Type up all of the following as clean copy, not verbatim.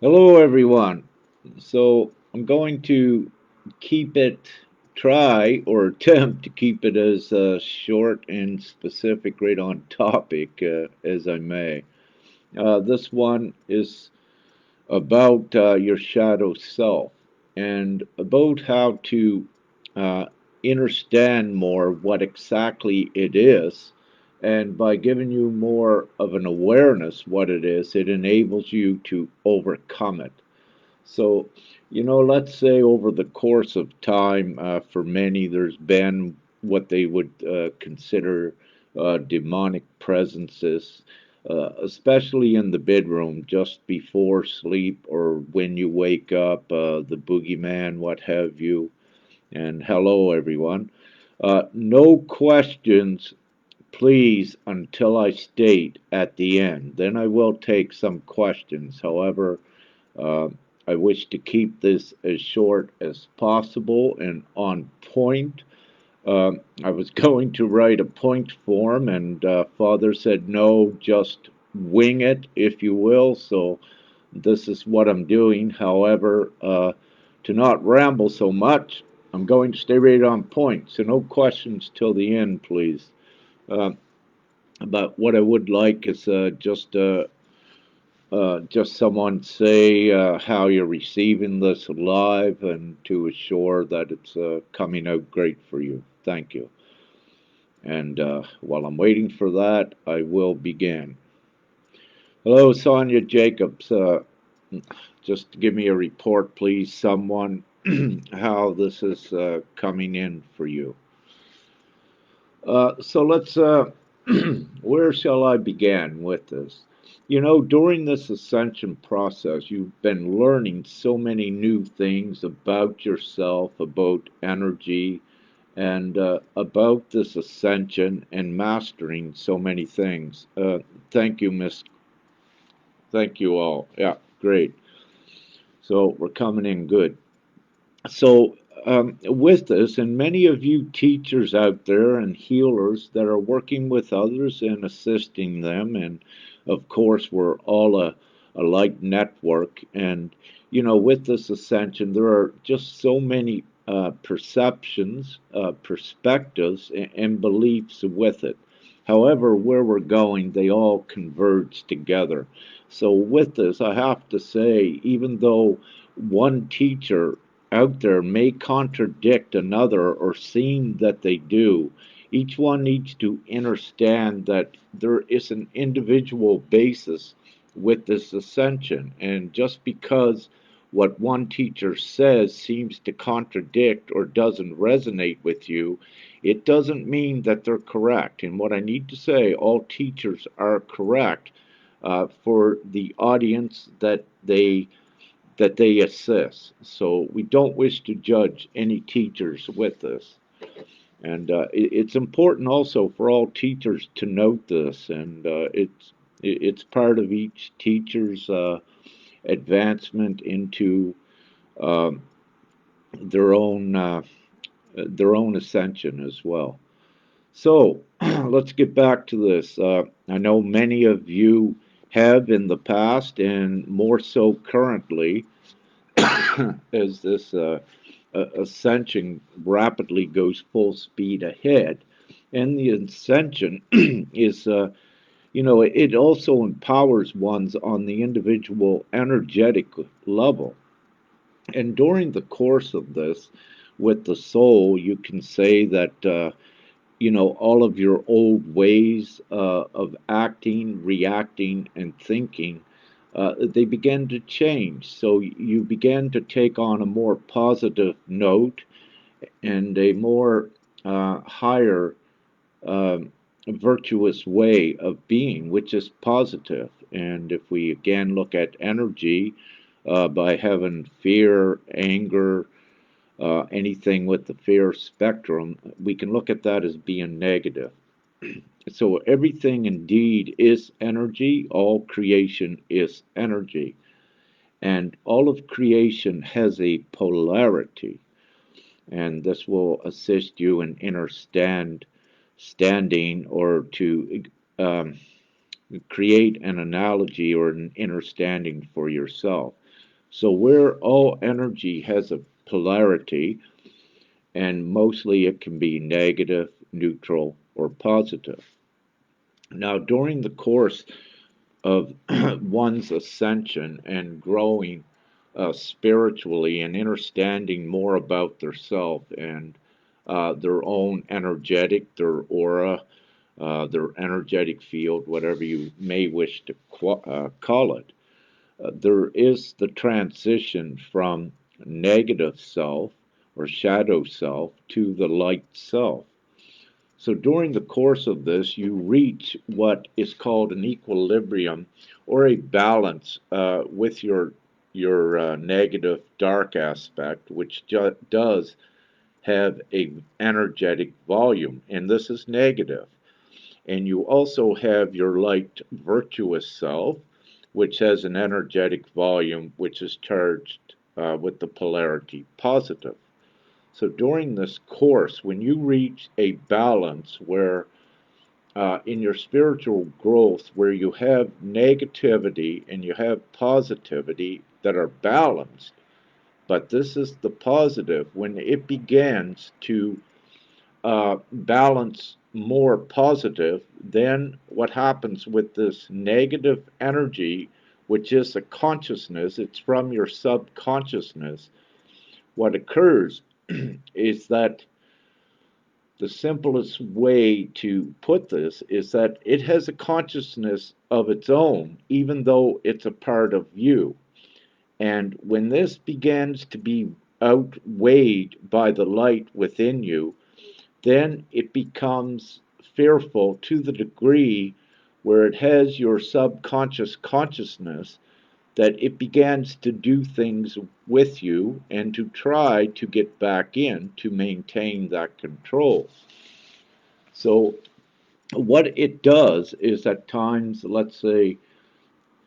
Hello, everyone. So I'm going to keep it, try or attempt to keep it as short and specific, right on topic as I may. This one is about your shadow self and about how to uh, understand more what exactly it is. And by giving you more of an awareness what it is, it enables you to overcome it. So, let's say over the course of time, for many, there's been what they would consider demonic presences, especially in the bedroom just before sleep or when you wake up, the boogeyman, what have you. And hello, everyone. No questions, please, until I state at the end. Then I will take some questions. However, uh, I wish to keep this as short as possible and on point. I was going to write a point form, and Father said, no, just wing it, if you will. So this is what I'm doing. However, to not ramble so much, I'm going to stay right on point. So no questions till the end, please. Uh, but what I would like is just someone say how you're receiving this live and to assure that it's coming out great for you. Thank you. And while I'm waiting for that, I will begin. Hello, Sonia Jacobs. Just give me a report, please, someone, how this is coming in for you. So let's, where shall I begin with this? During this ascension process, you've been learning so many new things about yourself, about energy, and about this ascension and mastering so many things. Thank you, Miss. Thank you all. Yeah, great. So we're coming in good. So, with this, and many of you teachers out there and healers that are working with others and assisting them, and of course, we're all a like network. And, with this ascension, there are just so many perceptions, perspectives, and beliefs with it. However, where we're going, they all converge together. So, with this, I have to say, even though one teacher out there may contradict another or seem that they do, each one needs to understand that there is an individual basis with this ascension. And just because what one teacher says seems to contradict or doesn't resonate with you, it doesn't mean that they're correct. And what I need to say, all teachers are correct for the audience that they assist. So we don't wish to judge any teachers with this. And it's important also for all teachers to note this, and it's part of each teacher's advancement into um, their own ascension as well. So let's get back to this. I know many of you have in the past, and more so currently, as this ascension rapidly goes full speed ahead. And the ascension is, it also empowers ones on the individual energetic level. And during the course of this, with the soul, you can say that, all of your old ways of acting, reacting, and thinking, they began to change. So you began to take on a more positive note and a more higher virtuous way of being, which is positive. And if we again look at energy, by having fear, anger, anything with the fear spectrum, we can look at that as being negative. So everything indeed is energy, all creation is energy, and all of creation has a polarity, and this will assist you in standing or to um, create an analogy or an understanding for yourself. So where all energy has a polarity, and mostly it can be negative, neutral, or positive. Now, during the course of one's ascension and growing spiritually and understanding more about their self and their own energetic, their aura, their energetic field, whatever you may wish to call it, there is the transition from negative self or shadow self to the light self. So during the course of this, you reach what is called an equilibrium or a balance with your negative dark aspect, which does have a energetic volume, and this is negative. And you also have your light virtuous self, which has an energetic volume which is charged with the polarity positive. So during this course, when you reach a balance where in your spiritual growth, where you have negativity and you have positivity that are balanced, but this is the positive, when it begins to balance more positive, then what happens with this negative energy, which is a consciousness, it's from your subconsciousness, what occurs is that the simplest way to put this is that it has a consciousness of its own, even though it's a part of you. And when this begins to be outweighed by the light within you, then it becomes fearful to the degree where it has your subconscious consciousness that it begins to do things with you and to try to get back in to maintain that control. So, what it does is at times, let's say,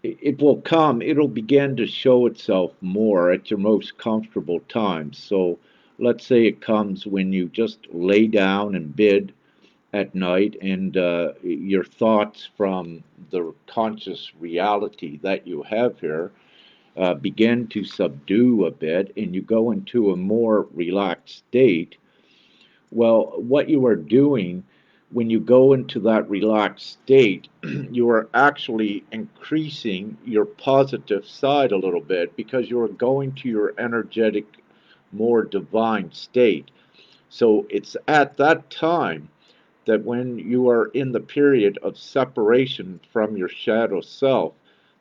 it will come, it'll begin to show itself more at your most comfortable times. So, let's say it comes when you just lay down in bed at night and your thoughts from the conscious reality that you have here begin to subdue a bit and you go into a more relaxed state. Well, what you are doing when you go into that relaxed state, you are actually increasing your positive side a little bit because you are going to your energetic, more divine state. So it's at that time that when you are in the period of separation from your shadow self,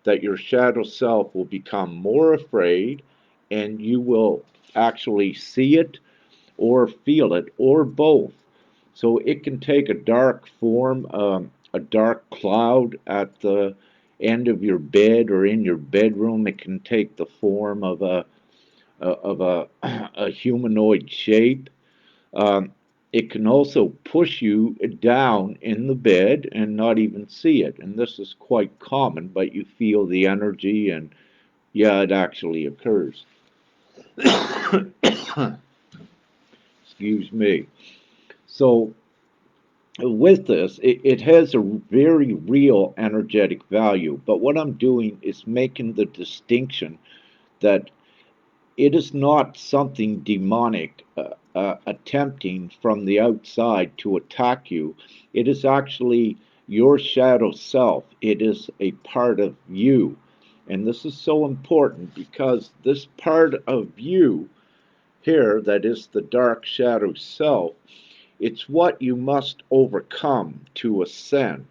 that your shadow self will become more afraid and you will actually see it or feel it or both. So it can take a dark form, a dark cloud at the end of your bed or in your bedroom. It can take the form of a humanoid shape. Um, it can also push you down in the bed and not even see it. And this is quite common, but you feel the energy, and yeah, it actually occurs. Excuse me. So, with this, it has a very real energetic value. But what I'm doing is making the distinction that it is not something demonic attempting from the outside to attack you. It is actually your shadow self. It is a part of you. And this is so important because this part of you here, that is the dark shadow self, it's what you must overcome to ascend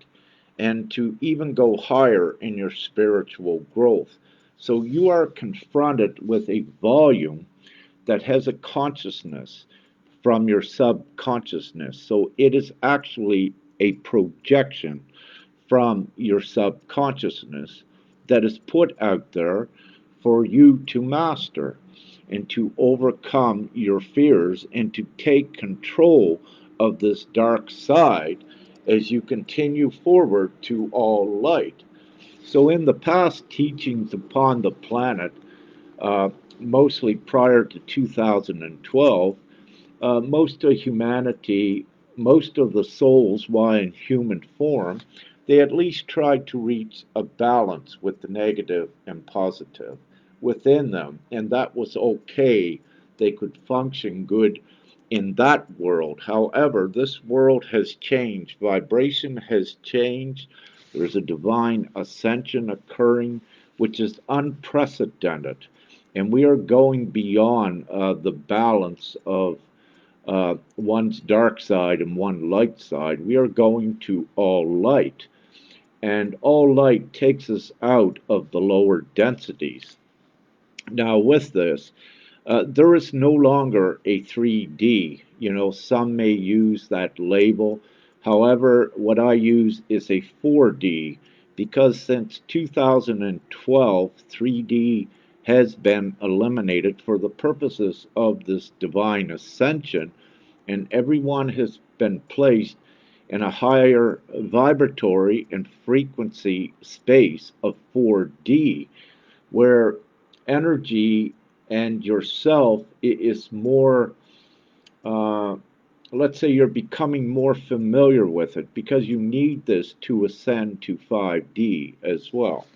and to even go higher in your spiritual growth. So you are confronted with a volume that has a consciousness from your subconsciousness. So it is actually a projection from your subconsciousness that is put out there for you to master and to overcome your fears and to take control of this dark side as you continue forward to all light. So, in the past teachings upon the planet, uh, mostly prior to 2012, most of humanity, most of the souls, while in human form, they at least tried to reach a balance with the negative and positive, within them, and that was okay. They could function good in that world. However, this world has changed. Vibration has changed. There's a divine ascension occurring, which is unprecedented. And we are going beyond the balance of one's dark side and one light side. We are going to all light. And all light takes us out of the lower densities. Now, with this, there is no longer a 3D. You know, some may use that label. However, what I use is a 4D because since 2012, 3D has been eliminated for the purposes of this divine ascension, and everyone has been placed in a higher vibratory and frequency space of 4D, where energy and yourself is more, uh, let's say you're becoming more familiar with it because you need this to ascend to 5D as well.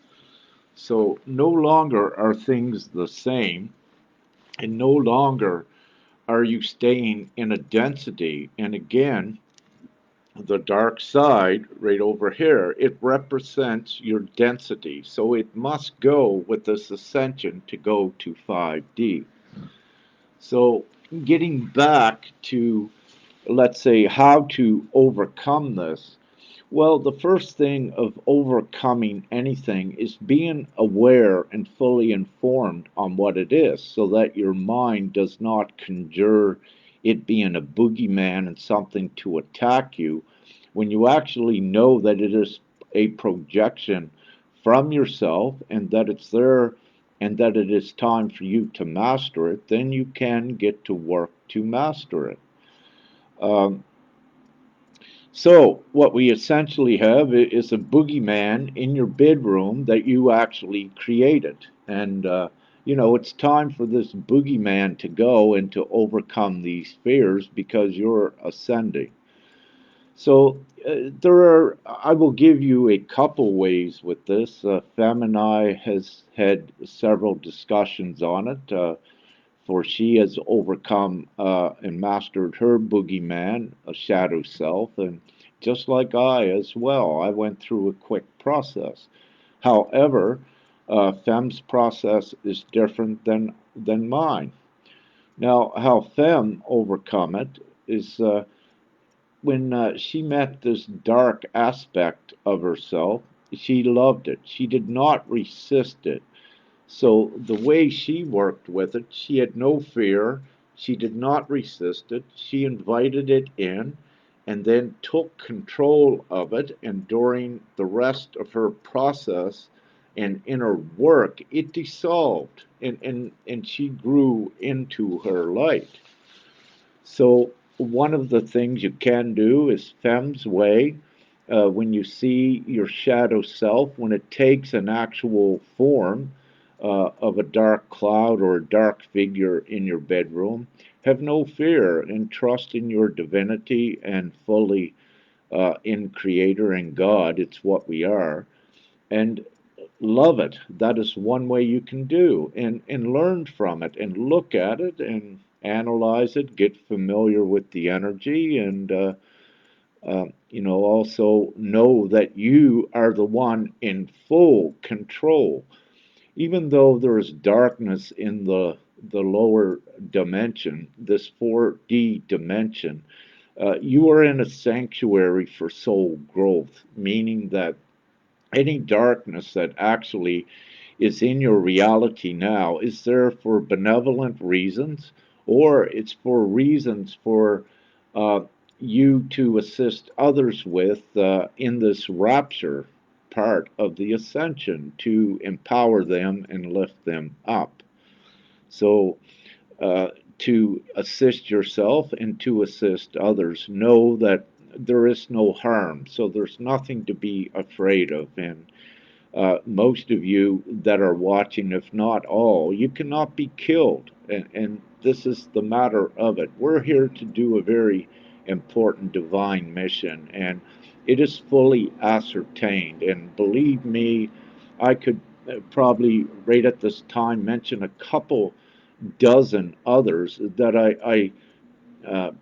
So no longer are things the same, and no longer are you staying in a density. And again, the dark side right over here, it represents your density. So it must go with this ascension to go to 5D. So getting back to, let's say, how to overcome this, well, the first thing of overcoming anything is being aware and fully informed on what it is so that your mind does not conjure it being a boogeyman and something to attack you when you actually know that it is a projection from yourself and that it's there and that it is time for you to master it, then you can get to work to master it. Um, so, what we essentially have is a boogeyman in your bedroom that you actually created. And, it's time for this boogeyman to go and to overcome these fears because you're ascending. So, I will give you a couple ways with this. Fem and I has had several discussions on it. For she has overcome and mastered her boogeyman, a shadow self, and just like I as well, I went through a quick process. However, Fem's process is different than mine. Now, how Fem overcome it is when she met this dark aspect of herself, she loved it. She did not resist it. So the way she worked with it, she had no fear. She did not resist it. She invited it in and then took control of it. And during the rest of her process and inner work, it dissolved and she grew into her light. So one of the things you can do is Fem's way. When you see your shadow self, when it takes an actual form of a dark cloud or a dark figure in your bedroom, have no fear and trust in your divinity and fully in Creator and God. It's what we are. And love it. That is one way you can do and learn from it and look at it and analyze it, get familiar with the energy, and also know that you are the one in full control. Even though there is darkness in the lower dimension, this 4D dimension, you are in a sanctuary for soul growth, meaning that any darkness that actually is in your reality now is there for benevolent reasons or it's for reasons for uh, you to assist others with in this rapture part of the ascension to empower them and lift them up. So uh, to assist yourself and to assist others, know that there is no harm, so there's nothing to be afraid of. And most of you that are watching, if not all, you cannot be killed. And this is the matter of it. We're here to do a very important divine mission, and it is fully ascertained. And believe me, I could probably right at this time mention a couple dozen others that I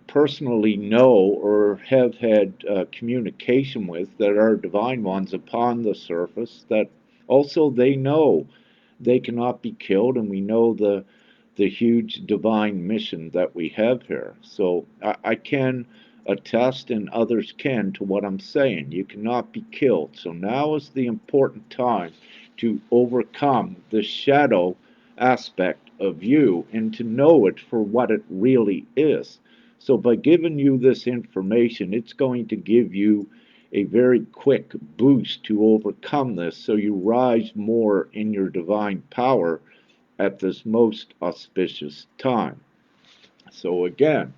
personally know or have had communication with that are divine ones upon the surface that also they know they cannot be killed, and we know the huge divine mission that we have here. So I can attest, and others can, to what I'm saying. You cannot be killed. So now is the important time to overcome the shadow aspect of you and to know it for what it really is. So by giving you this information, it's going to give you a very quick boost to overcome this so you rise more in your divine power at this most auspicious time. So again,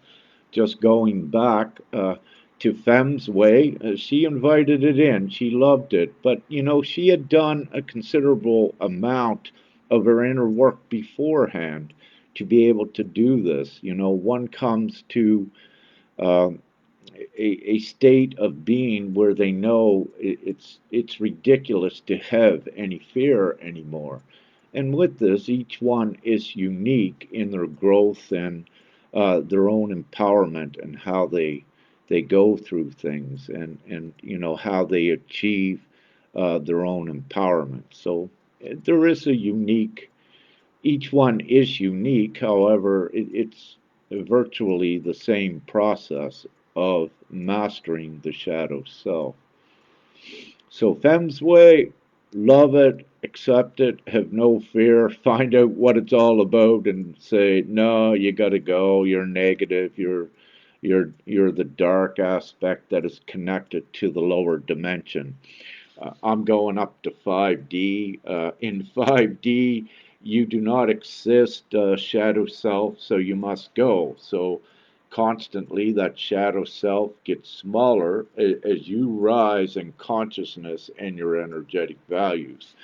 just going back to Fem's Way, she invited it in. She loved it. But, she had done a considerable amount of her inner work beforehand to be able to do this. One comes to uh, a state of being where they know it's ridiculous to have any fear anymore. And with this, each one is unique in their growth and their own empowerment and how they go through things and how they achieve their own empowerment. So there is a unique each one is unique, however, it's virtually the same process of mastering the shadow self. So, Fem's Way, love it, accept it, have no fear, find out what it's all about, and say, no, you got to go. You're negative. You're the dark aspect that is connected to the lower dimension. I'm going up to 5D. In 5D, you do not exist, shadow self, so you must go. So constantly, that shadow self gets smaller as you rise in consciousness and your energetic values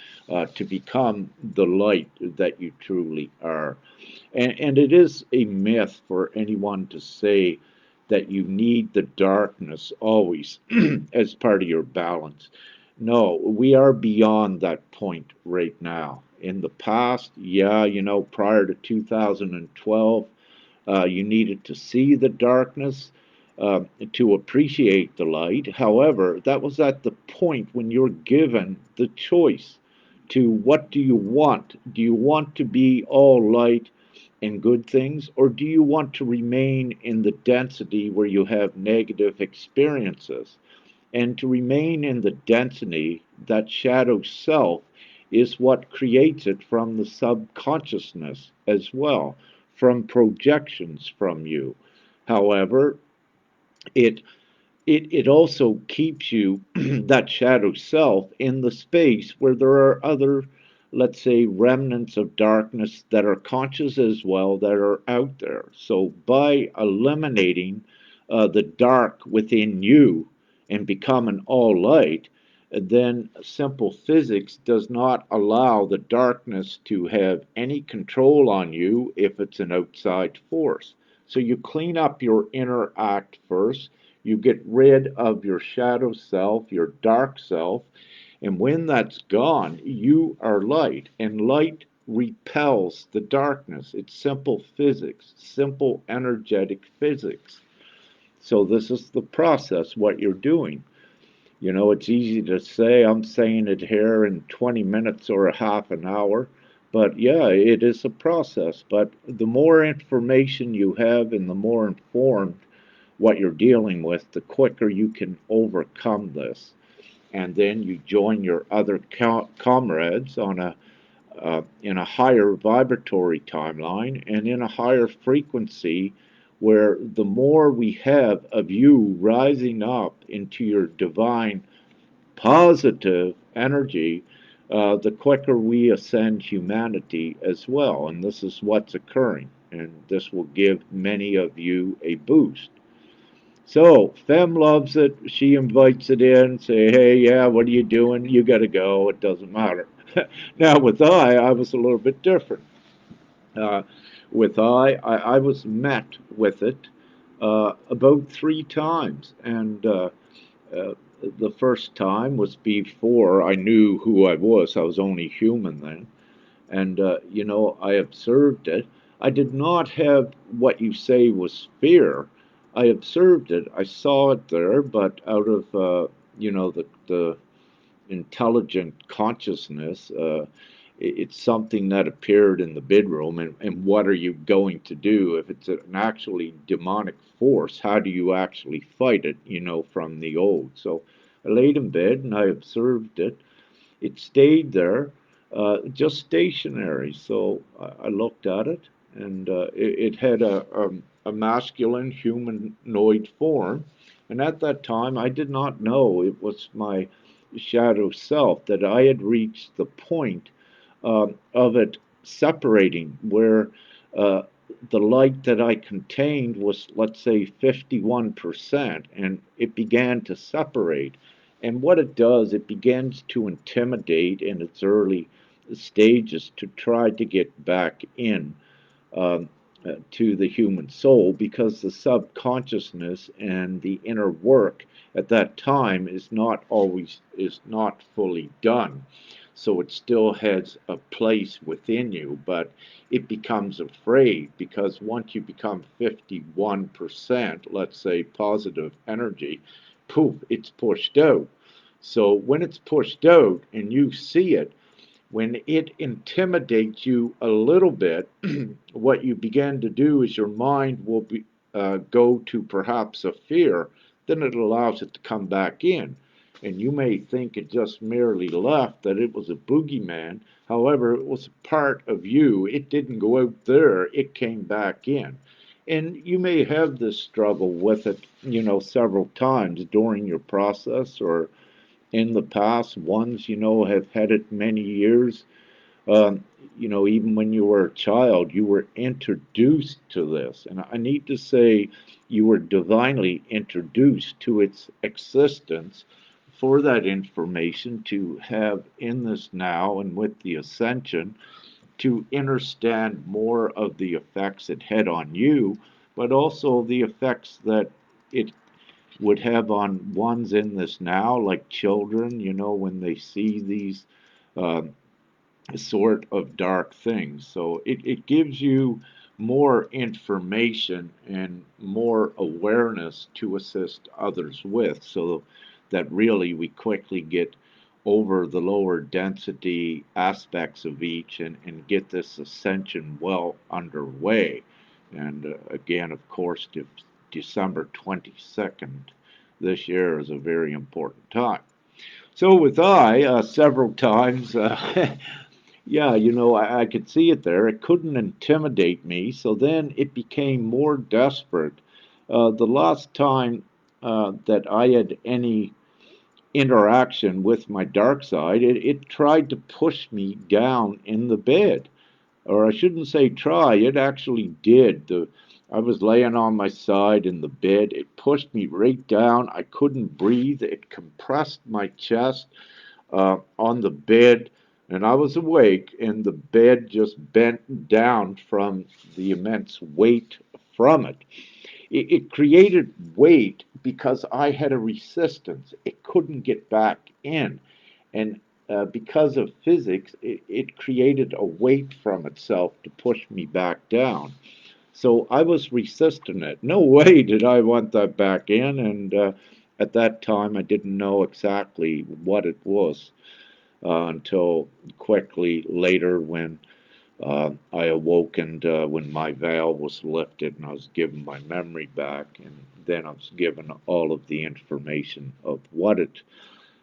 to become the light that you truly are. And it is a myth for anyone to say that you need the darkness always as part of your balance. No, we are beyond that point right now. In the past, yeah, prior to 2012, you needed to see the darkness uh, to appreciate the light. However, that was at the point when you're given the choice to what do you want? Do you want to be all light and good things, or do you want to remain in the density where you have negative experiences? And to remain in the density, that shadow self, is what creates it from the subconsciousness as well, from projections from you. However, it it also keeps you, that shadow self, in the space where there are other, let's say, remnants of darkness that are conscious as well that are out there. So by eliminating the dark within you and becoming all light, then simple physics does not allow the darkness to have any control on you if it's an outside force. So you clean up your inner act first, you get rid of your shadow self, your dark self, and when that's gone, you are light, and light repels the darkness. It's simple physics, simple energetic physics. So this is the process, what you're doing. It's easy to say, I'm saying it here in 20 minutes or a half an hour, but yeah, it is a process. But the more information you have and the more informed what you're dealing with, the quicker you can overcome this. And then you join your other comrades on a in a higher vibratory timeline and in a higher frequency, where the more we have of you rising up into your divine positive energy, the quicker we ascend humanity as well. And this is what's occurring. And this will give many of you a boost. So, Fem loves it. She invites it in, say, hey, yeah, what are you doing? You got to go. It doesn't matter. Now, with I was a little bit different. Uh, with I was met with it about 3 times. And uh, the first time was before I knew who I was. I was only human then. And, I observed it. I did not have what you say was fear. I observed it. I saw it there, but out of, the intelligent consciousness, it's something that appeared in the bedroom. And what are you going to do? If it's an actually demonic force, how do you actually fight it, from the old? So I laid in bed and I observed it. It stayed there, just stationary. So I looked at it, and it had a masculine humanoid form. And at that time, I did not know it was my shadow self, that I had reached the point of it separating, where uh, the light that I contained was, let's say, 51%, and it began to separate. And what it does, it begins to intimidate in its early stages to try to get back in um, to the human soul, because the subconsciousness and the inner work at that time is not fully done. So it still has a place within you, but it becomes afraid, because once you become 51%, let's say, positive energy, poof, it's pushed out. So when it's pushed out and you see it, when it intimidates you a little bit, what you begin to do is your mind will go to perhaps a fear, then it allows it to come back in. And you may think it just merely left, that it was a boogeyman. However, it was a part of you. It didn't go out there, it came back in. And you may have this struggle with it, several times during your process, or in the past. Ones, have had it many years. Um, Even when you were a child, you were introduced to this. And I need to say, you were divinely introduced to its existence for that information to have in this now, and with the Ascension, to understand more of the effects it had on you, but also the effects that it would have on ones in this now, like children, when they see these um, sort of dark things. So it gives you more information and more awareness to assist others with, so that really we quickly get over the lower density aspects of each, and get this ascension well underway. And again, of course, December 22nd this year is a very important time. So with several times, yeah, I could see it there. It couldn't intimidate me, so then it became more desperate. The last time that I had any interaction with my dark side, it tried to push me down in the bed. Or I shouldn't say try, it actually did. I was laying on my side in the bed. It pushed me right down. I couldn't breathe. It compressed my chest on the bed, and I was awake, and the bed just bent down from the immense weight from it. It created weight because I had a resistance. It couldn't get back in. And because of physics, it created a weight from itself to push me back down. So I was resisting it. No way did I want that back in. And at that time, I didn't know exactly what it was until quickly later, when I awoke, and when my veil was lifted and I was given my memory back, and then I was given all of the information of what it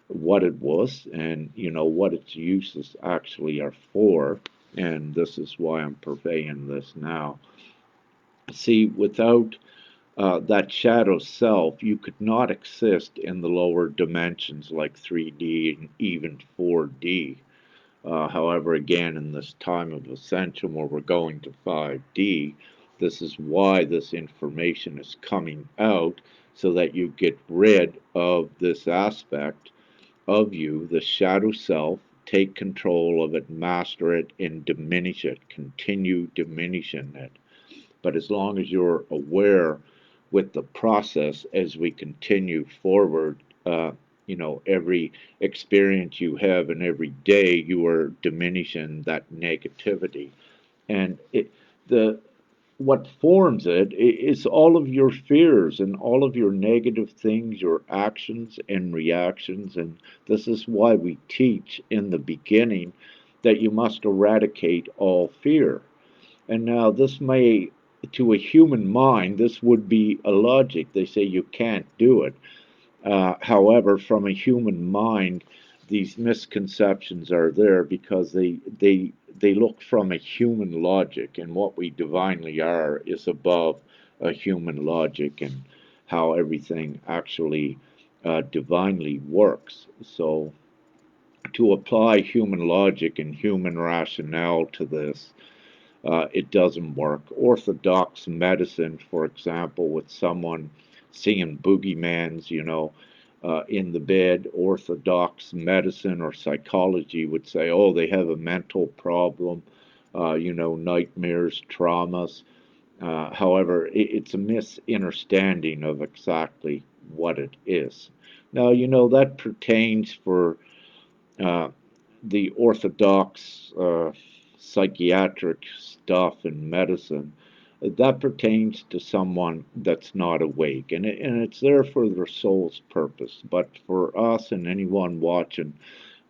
was, and what its uses actually are for. And this is why I'm purveying this now. See, without that shadow self, you could not exist in the lower dimensions like 3D and even 4D. However, again, in this time of ascension where we're going to 5D, this is why this information is coming out, so that you get rid of this aspect of you, the shadow self, take control of it, master it, and diminish it, continue diminishing it. But as long as you're aware with the process as we continue forward, every experience you have and every day you are diminishing that negativity. And the what forms it is all of your fears and all of your negative things, your actions and reactions. And this is why we teach in the beginning that you must eradicate all fear. And now, this may, to a human mind, this would be a logic. They say you can't do it. However, from a human mind, these misconceptions are there because they look from a human logic, and what we divinely are is above a human logic and how everything actually divinely works. So, to apply human logic and human rationale to this, it doesn't work. Orthodox medicine, for example, with someone seeing boogeymans, in the bed, orthodox medicine or psychology would say, oh, they have a mental problem, nightmares, traumas. However, it's a misunderstanding of exactly what it is. Now, that pertains for uh, the orthodox psychiatric stuff in medicine, that pertains to someone that's not awake, and it's there for their soul's purpose. But for us and anyone watching,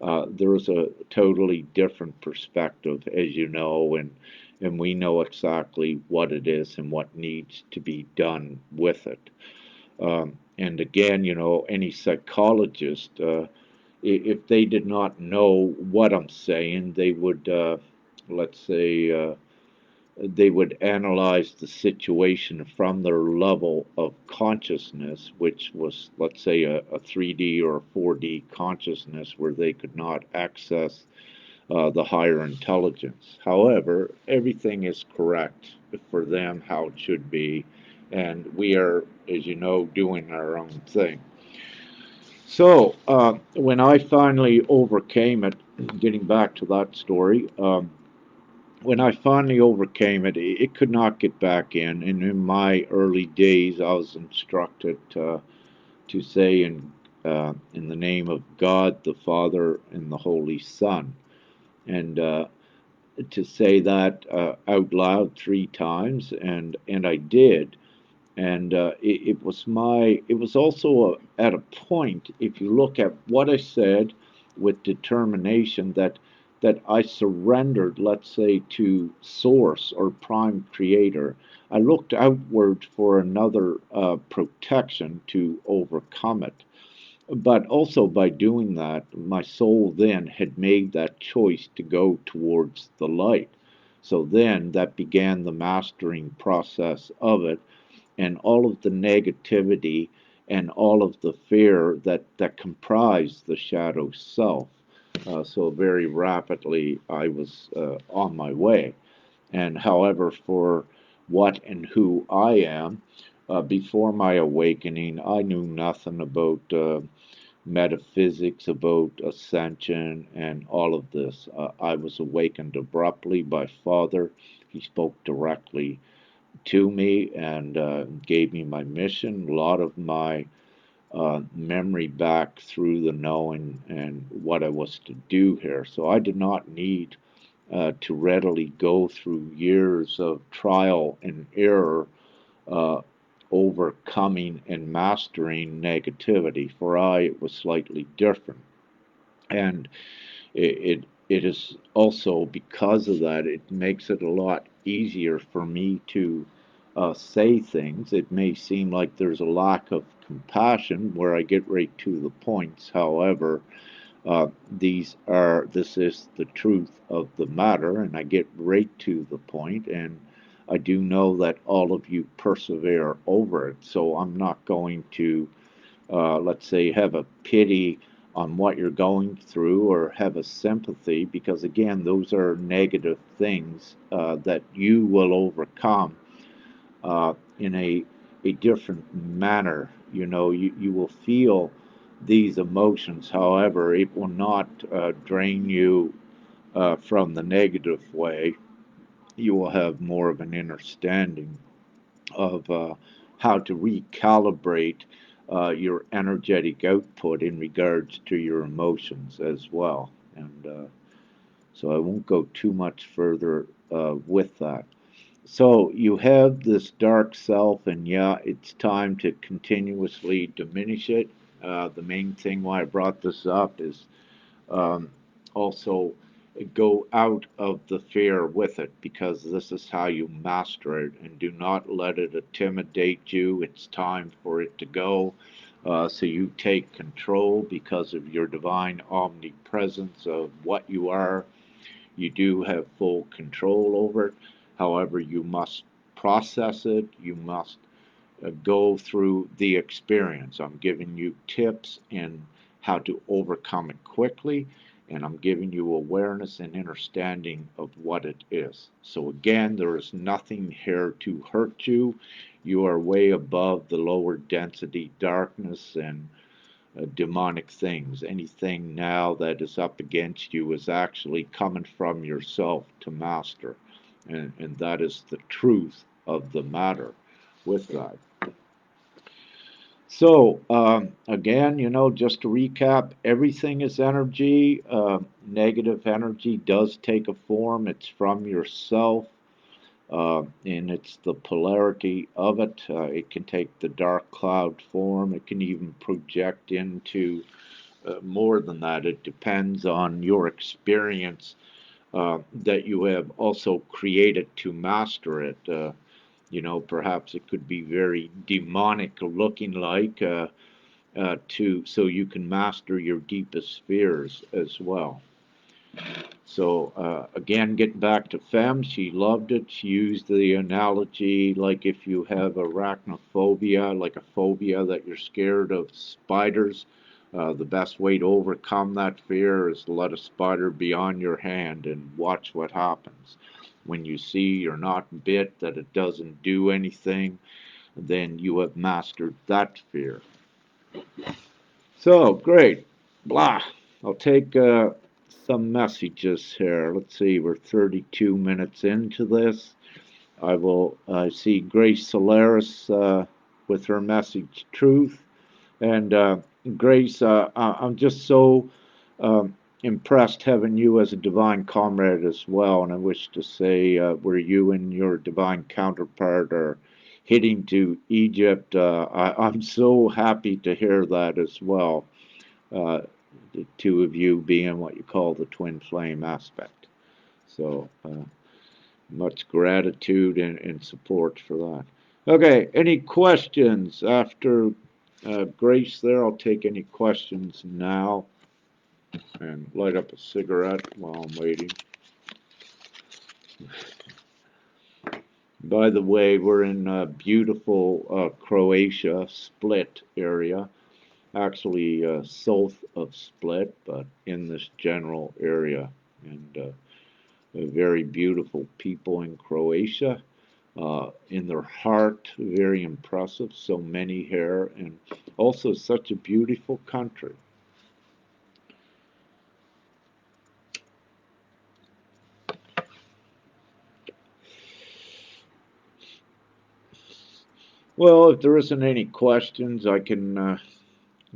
there's a totally different perspective, as you know, and we know exactly what it is and what needs to be done with it. And again, any psychologist, if they did not know what I'm saying, they would, let's say, they would analyze the situation from their level of consciousness, which was, let's say, a 3D or a 4D consciousness where they could not access the higher intelligence. However, everything is correct for them how it should be, and we are, as you know, doing our own thing. So, when I finally overcame it, getting back to that story, when I finally overcame it, it could not get back in. And in my early days, I was instructed to say in the name of God, the Father, and the Holy Son. And to say that out loud 3 times, and I did. And it was also at a point, if you look at what I said with determination, that I surrendered, let's say, to source or prime creator. I looked outward for another protection to overcome it. But also by doing that, my soul then had made that choice to go towards the light. So then that began the mastering process of it, and all of the negativity and all of the fear that comprised the shadow self. So very rapidly, I was on my way. And however, for what and who I am, before my awakening, I knew nothing about metaphysics, about ascension, and all of this. I was awakened abruptly by Father. He spoke directly to me and gave me my mission, a lot of my memory back through the knowing and what I was to do here. So I did not need to readily go through years of trial and error, uh, overcoming and mastering negativity. For I, it was slightly different. And it is also because of that, it makes it a lot easier for me to say things. It may seem like there's a lack of compassion where I get right to the points. However, this is the truth of the matter, and I get right to the point, and I do know that all of you persevere over it. So I'm not going to let's say, have a pity on what you're going through or have a sympathy, because again, those are negative things that you will overcome in a different manner. You will feel these emotions. However, it will not drain you from the negative way. You will have more of an understanding of how to recalibrate your energetic output in regards to your emotions as well. And so I won't go too much further with that. So you have this dark self, and yeah, it's time to continuously diminish it. The main thing why I brought this up is um, also go out of the fear with it, because this is how you master it, and do not let it intimidate you. It's time for it to go. So you take control because of your divine omnipresence of what you are. You do have full control over it. However, you must process it. You must go through the experience. I'm giving you tips in how to overcome it quickly, and I'm giving you awareness and understanding of what it is. So, again, there is nothing here to hurt you. You are way above the lower density darkness and demonic things. Anything now that is up against you is actually coming from yourself to master. And that is the truth of the matter with that. So, again, just to recap, everything is energy. Negative energy does take a form, it's from yourself, and it's the polarity of it. It can take the dark cloud form, it can even project into more than that. It depends on your experience that you have also created to master it. Perhaps it could be very demonic looking like to so you can master your deepest fears as well. So again, getting back to Fem, she loved it. She used the analogy like if you have arachnophobia, like a phobia that you're scared of spiders, the best way to overcome that fear is to let a spider be on your hand and watch what happens. When you see you're not bit, that it doesn't do anything, then you have mastered that fear. So, great. Blah. I'll take some messages here. Let's see, we're 32 minutes into this. I will see Grace Solaris with her message, Truth. And Grace, I'm just so impressed having you as a divine comrade as well. And I wish to say, where you and your divine counterpart are heading to Egypt, I'm so happy to hear that as well. Uh, the two of you being what you call the twin flame aspect. So much gratitude and support for that. Okay, any questions after Grace there? I'll take any questions now and light up a cigarette while I'm waiting. By the way, we're in beautiful Croatia, Split area, actually south of Split, but in this general area. And very beautiful people in Croatia. In their heart, very impressive. So many here, and also such a beautiful country. Well, if there isn't any questions, I can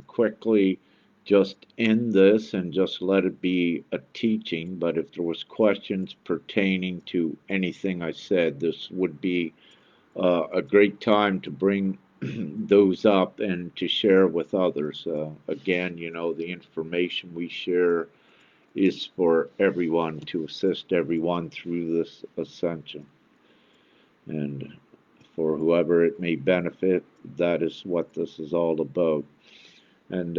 quickly just end this and just let it be a teaching. But if there was questions pertaining to anything I said, this would be a great time to bring those up and to share with others. Again, the information we share is for everyone to assist everyone through this ascension. And for whoever it may benefit, that is what this is all about. And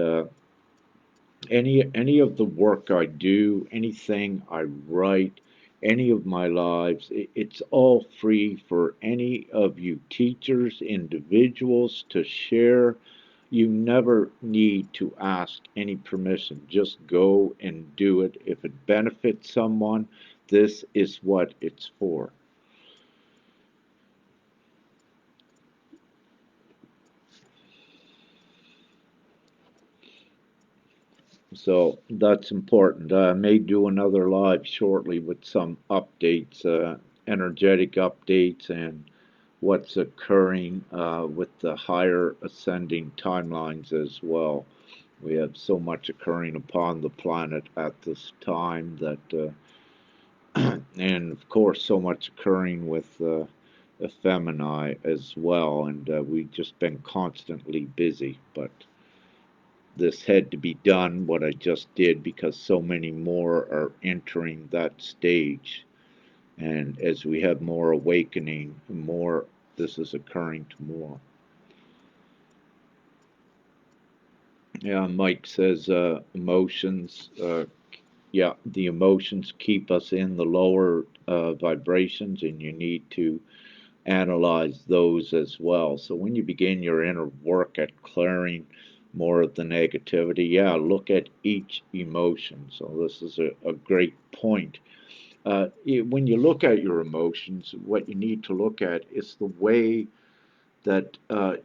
any of the work I do, anything I write, any of my lives, it's all free for any of you teachers, individuals to share. You never need to ask any permission. Just go and do it. If it benefits someone, this is what it's for. So that's important. I may do another live shortly with some updates, energetic updates, and what's occurring with the higher ascending timelines as well. We have so much occurring upon the planet at this time that, and of course, so much occurring with Femini as well, and we've just been constantly busy. But this had to be done, what I just did, because so many more are entering that stage. And as we have more awakening, more this is occurring to more. Yeah, Mike says emotions. Yeah, the emotions keep us in the lower vibrations, and you need to analyze those as well. So when you begin your inner work at clearing more of the negativity, yeah, look at each emotion. So this is a great point. When you look at your emotions, what you need to look at is the way that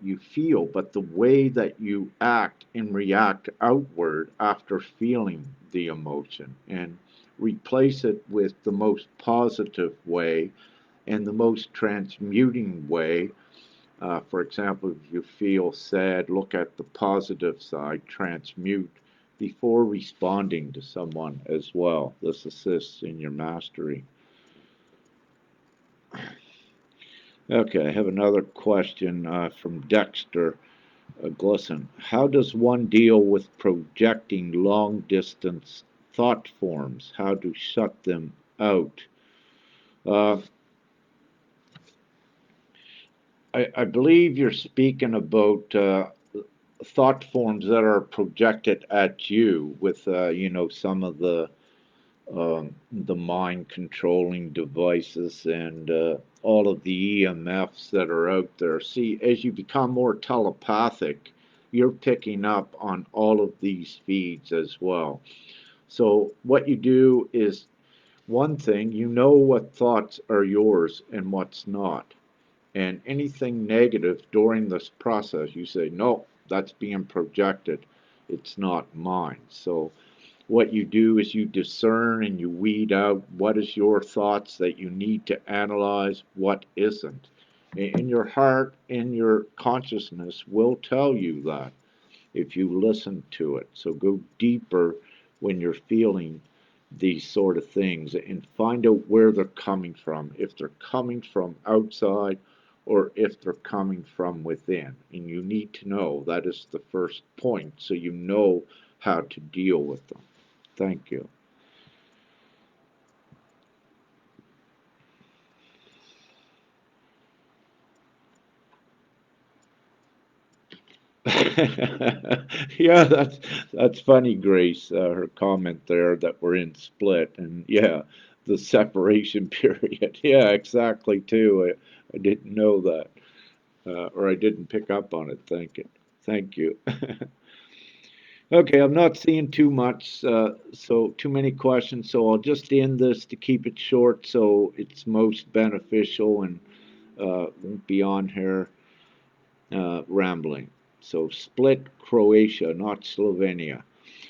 you feel, but the way that you act and react outward after feeling the emotion, and replace it with the most positive way and the most transmuting way. For example, if you feel sad, look at the positive side, transmute before responding to someone as well. This assists in your mastery. Okay, I have another question from Dexter Glisson. How does one deal with projecting long distance thought forms? How to shut them out? Uh, I believe you're speaking about thought forms that are projected at you with, some of the mind controlling devices and all of the EMFs that are out there. See, as you become more telepathic, you're picking up on all of these feeds as well. So, what you do is one thing, you know what thoughts are yours and what's not. And anything negative during this process, you say, no, that's being projected. It's not mine. So, what you do is you discern and you weed out what is your thoughts that you need to analyze, what isn't. In your heart, in your consciousness will tell you that if you listen to it. So go deeper when you're feeling these sort of things and find out where they're coming from. If they're coming from outside or if they're coming from within. And you need to know that is the first point so you know how to deal with them. Thank you. Yeah, that's funny, Grace. Her comment there that we're in split, and yeah, the separation period. Yeah, exactly. Too. I didn't know that, or I didn't pick up on it. Thank you. Okay, I'm not seeing too much, so too many questions. So I'll just end this to keep it short, so it's most beneficial and won't be on here rambling. So split Croatia, not Slovenia.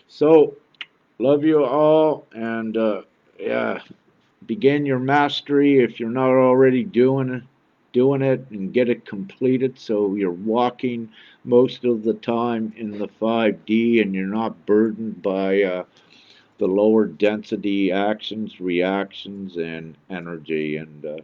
So love you all, and yeah, begin your mastery if you're not already doing it, and get it completed so you're walking most of the time in the 5D and you're not burdened by the lower density actions, reactions, and energy. And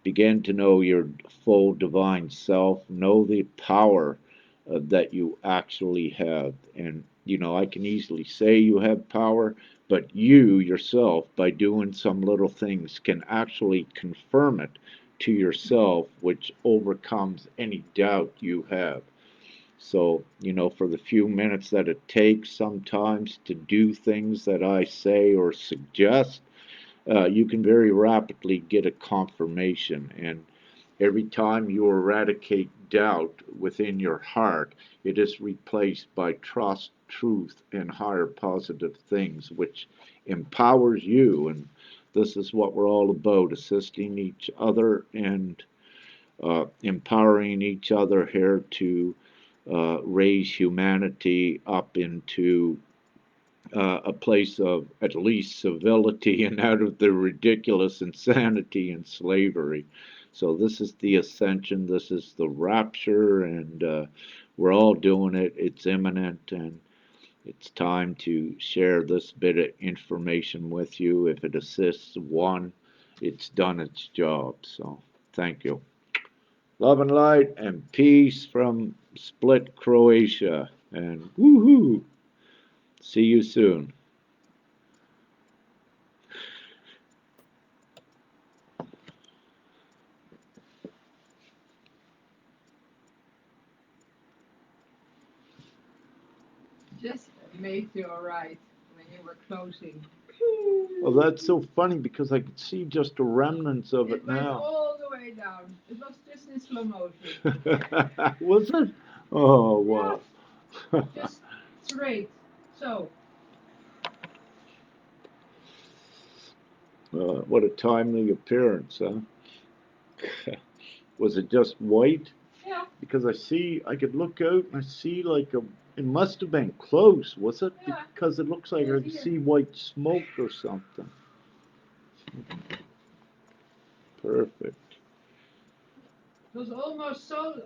begin to know your full divine self, know the power that you actually have. And, I can easily say you have power, but you yourself, by doing some little things, can actually confirm it to yourself, which overcomes any doubt you have. So, for the few minutes that it takes sometimes to do things that I say or suggest, you can very rapidly get a confirmation. And every time you eradicate doubt within your heart, it is replaced by trust, truth, and higher positive things, which empowers you. And this is what we're all about, assisting each other and empowering each other here to raise humanity up into a place of at least civility and out of the ridiculous insanity and slavery. So this is the ascension, this is the rapture, and we're all doing it. It's imminent, and it's time to share this bit of information with you. If it assists one, it's done its job. So thank you. Love and light and peace from Split, Croatia. And woohoo! See you soon. Just made you alright when you were closing. Well, that's so funny because I could see just the remnants of It it went now. all the way down. It was just in slow motion. Was it? Oh, Yeah, wow. just straight. So, What a timely appearance, huh? Was it just white? yeah, Because I could look out and I see like a, it must have been close, was it? yeah, Because it looks like I right could here. see white smoke or something. Perfect. It was almost so